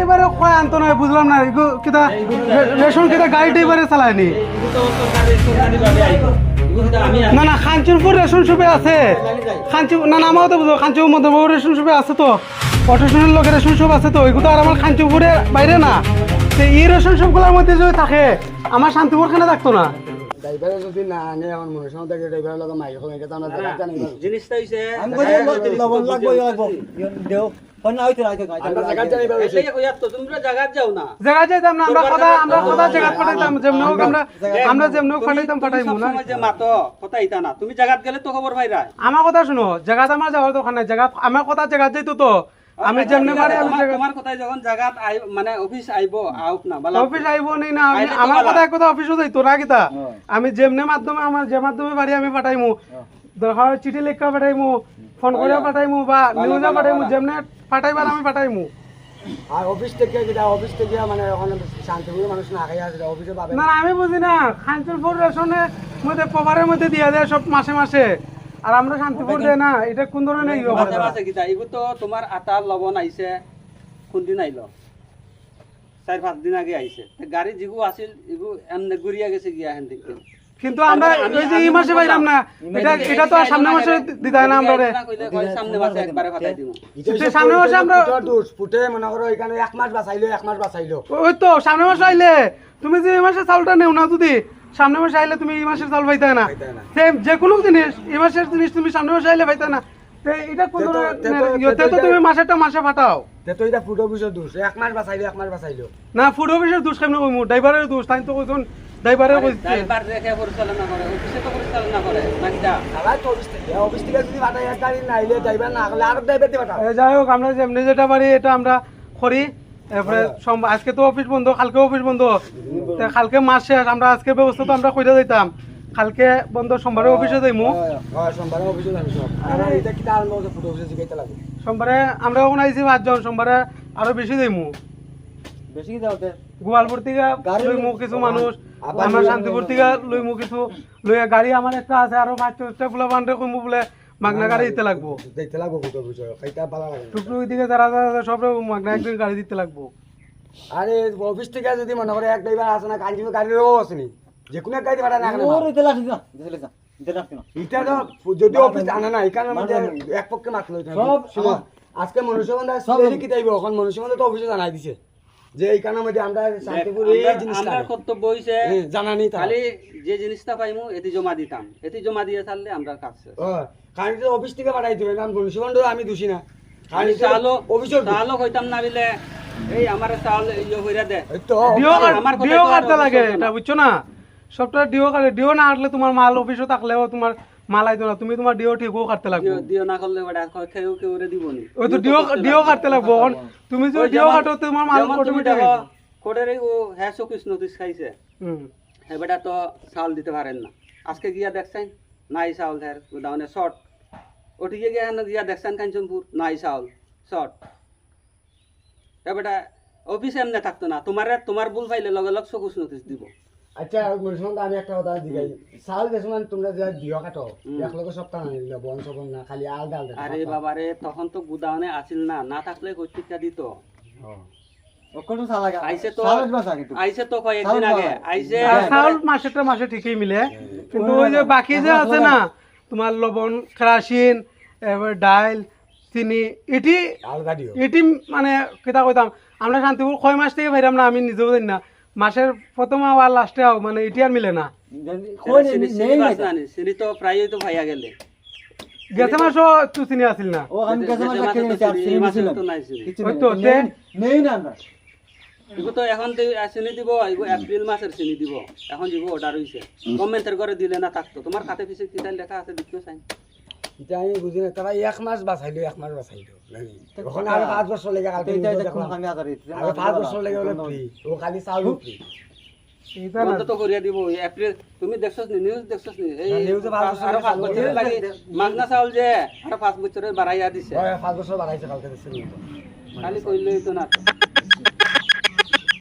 এবারে কয় আনতো না বুঝলাম না কিতা রেশন কিতা গাড়িটা এবারে চালায়নি না না খানচুরপুর রেশন শপে আছে না না আমারও তো বুঝো খানচুর মধ্যবাবু রেশন শপে আছে তো অটোশনের লোকের রেশন শপ আছে তো ওইগুলো আর আমার খানচুরপুরে বাইরে না তো এই রেশন শপগুলোর মধ্যে যদি থাকে আমার শান্তিপুর খানে থাকতো না ড্রাইভারে যদি না আনে আমার মনে সময় থাকে ড্রাইভারের লগে মাইক হবে এটা তো আমরা জানি না জিনিসটা হইছে আমি কইছি লবণ লাগবো দেও কোন না হইতে রাইতে আমরা জায়গা জানি পাবে এটাই কইয়া তো তোমরা জায়গা যাও না জায়গা যাইতাম না আমরা কথা জায়গা পাঠাইতাম যেমন হোক আমরা যেমন হোক পাঠাইতাম না সময় যে মাতো কথা ইতা না তুমি জায়গা গেলে তো খবর পাইরা আমার কথা শুনো জায়গা আমার যাওয়ার দোকান নাই জায়গা আমার কথা জায়গা যাইতো তো আমি যেমনি পারি আমি জায়গা তোমার কথাই যখন জায়গা মানে অফিস আইবো আউট না বালা অফিস আইবো নেই না আমার কথা এক কথা অফিসও যাইতো না কিতা আমি যেমনি মাধ্যমে আমার যে মাধ্যমে পারি আমি পাঠাইমু দরকার চিঠি লেখা পাঠাইমু ফোন করে পাঠাইমু বা নিউজে পাঠাইমু যেমনি পাঠাইবার আমি পাঠাইমু আর অফিস থেকে মানে ওখানে শান্তিপুরের মানুষ না খাই আসে অফিসে পাবে না আমি বুঝি না খানচুরপুর রেশনের মধ্যে পভারের মধ্যে দিয়ে দেয় সব মাসে মাসে আর আমরা শান্তিপুর দেয় না এটা কোন ধরনের ইয়ে মাঝে মাঝে কিতা এগু তো তোমার আটা লবণ আইছে কোন দিন আইলো 4-5 দিন আগে আইছে গাড়ি যেগু আছিল এগু এমনে ঘুরিয়া গেছে গিয়া হেন দিকে কিন্তু আমরা ওই যে এই মাসে পাইলাম না এটা তো সামনে মাসে দিতাই না আমরা সামনে মাসে একবারে ফাটাই দিব সামনে মাসে আমরা দোষ ফুটে মনে করো এখানে এক মাস বাঁচাইলো ওই তো সামনে মাসে আইলে তুমি যে এই মাসে চাউলটা নেও না যদি সামনে মাসে আইলে তুমি এই মাসের চাউল পাইতে না যে কোনো জিনিস এই মাসের জিনিস তুমি সামনে মাসে আইলে পাইতে না এটা কোন ধরনের তো তুমি মাসেরটা মাসে ফাটাও তো এটা ফুড অফিসের দোষ এক মাস বাঁচাইলো না ফুড অফিসের দোষ কেমন কইমু ড্রাইভারের দোষ তাই তো কইছুন ড্রাইভারে কইছে ড্রাইভার রেখে পরিচালনা করে অফিসে তো পরিচালনা করে নাকিটা আবার তো অফিস থেকে যদি পাঠাই এক গাড়ি না আইলে ড্রাইভার না হলে আর ড্রাইভার দিয়ে পাঠাও যাই হোক আমরা যেমনি যেটা পারি এটা আমরা করি এরপরে আজকে তো অফিস বন্ধ কালকে অফিস বন্ধ কালকে মাস শেষ আমরা আজকে ব্যবস্থা তো আমরা কইরা যাইতাম কালকে বন্ধ সোমবারে অফিসে যাইমু সোমবারে অফিসে যাবি সব আর এটা কি তার মধ্যে ফুড অফিসে জিগাইতে লাগে সোমবারে আমরা ওখানে আইছি 5 জন সোমবারে আরো বেশি যাইমু বেশি যাওতে গোয়ালপুর থেকে লইমু কিছু মানুষ আমরা শান্তিপুর থেকে লইমু কিছু লইয়া গাড়ি আমার একটা আছে আরো 5-6টা ফুলা বান্ডে কইমু বলে মাগনা গাড়ি দিতে লাগবো ফুড অফিসে খাইতা ভালো লাগে টুকটুক দিকে যারা সব মাগনা একদিন গাড়ি দিতে লাগবো আরে অফিস থেকে যদি মনে করে এক ড্রাইভার আসে না কাঞ্জিমে গাড়িরও আসেনি যে কোনো এক গাড়ি পাঠা না কেন ওরে তেলা ঠিক না দিলে যা দিতে রাখতে না এটা তো যদি অফিস আনে না এখানে মধ্যে এক পক্ষে মাতলো সব আজকে মনুষ্যবন্ধা স্পেশালি কি তাইব এখন মনুষ্যবন্ধা তো অফিসে জানাই দিছে যে এইখানের মধ্যে আমরা শান্তিপুর এই জিনিসটা আমরা কর্তব্য হইছে জানানি খালি যে জিনিসটা পাইমু এটি জমা দিতাম এটি জমা দিয়ে ছাড়লে আমরা কাজ শেষ কারণ তো অফিস থেকে পাঠাই দিবেন কারণ মনুষ্যবন্ধা আমি দোষী না খালি চালো অফিসের চালো কইতাম না বিলে এই আমার চাল ইয়ে হইরা দে তো ডিও কাটতে লাগে এটা বুঝছো না সবটা ডিও না কাটলে তোমার মাল অফিসে থাকলেও তোমার মাল আইতো না তুমি তোমার ডিও ঠিকও কাটতে লাগবে দিও না করলে বড় কেউ কেউ রে দিবনি ওই তো ডিও কাটতে লাগবে তুমি যদি ডিও কাটো তোমার মাল অটোমেটিক কোডের ও হ্যাসো কৃষ্ণ নোটিস খাইছে এবারে তো চাউল দিতে পারেন না আজকে গিয়া দেখছেন নাই চাউল ধর গোডাউনে শর্ট ওটিকে গিয়া দেখছেন কাঞ্চনপুর নাই চাউল শর্ট এবারে অফিসে এমনি থাকতো না তোমার ভুল পাইলে লগে লগ চকুস নোটিস দিব আচ্ছা মনুষ্যবন্ধা আমি একটা কথা দিগাই চাউল কিছুমান তোমরা যে দিও কাটো এক লগে সপ্তাহ না নিলে বন সবন না খালি আল আরে বাবারে তখন তো গুদাউনে আছিল না থাকলে কইটিকা দিত ওকটো সালাগা আইছে তো সালাদ বাসা কিন্তু আইছে তো কয়েকদিন আগে আইছে চাউল মাসে ঠিকই মিলে কিন্তু ওই যে বাকি যে আছে না তোমার লবণ কেরাসিন এবার ডাইল চিনি এটি মানে কেটা কইতাম আমরা শান্তিপুর কয় মাস থেকে ভাইরাম না আমি নিজেও জানি না মাসের প্রথম আর লাস্টে মানে এটি আর মিলে না চিনি তো প্রায় তো ভাইয়া গেলে গেছে মাসও একটু চিনি আসিল না ও আমি কাছে মাসে খেয়ে নিছি আর চিনি ছিল তো নাই চিনি ওই তো নেই না আমরা এগো তো এখন চিনি দিব এগো এপ্রিল মাসের চিনি দিব এখন দিব অর্ডার হইছে গভর্নমেন্টের করে দিলে না থাকতো তোমার খাতে পিছে কি তাই লেখা আছে দেখিও চাই এটা আমি বুঝি না তারা এক মাস বাঁচাইলো ওখানে আরো 5 বছর লেগে কালকে আমি আদারি আরো 5 বছর লেগে হলে ফ্রি ও খালি চাউল ফ্রি বন্ধ তো করিয়া দিব এপ্রিল তুমি দেখছস নি নিউজ দেখছস নি এই নিউজে 5 বছর লাগে মাগনা চাউল যে আরো 5 বছরের বাড়াইয়া দিছে 5 বছর বাড়াইছে কালকে খালি কইলেই তো না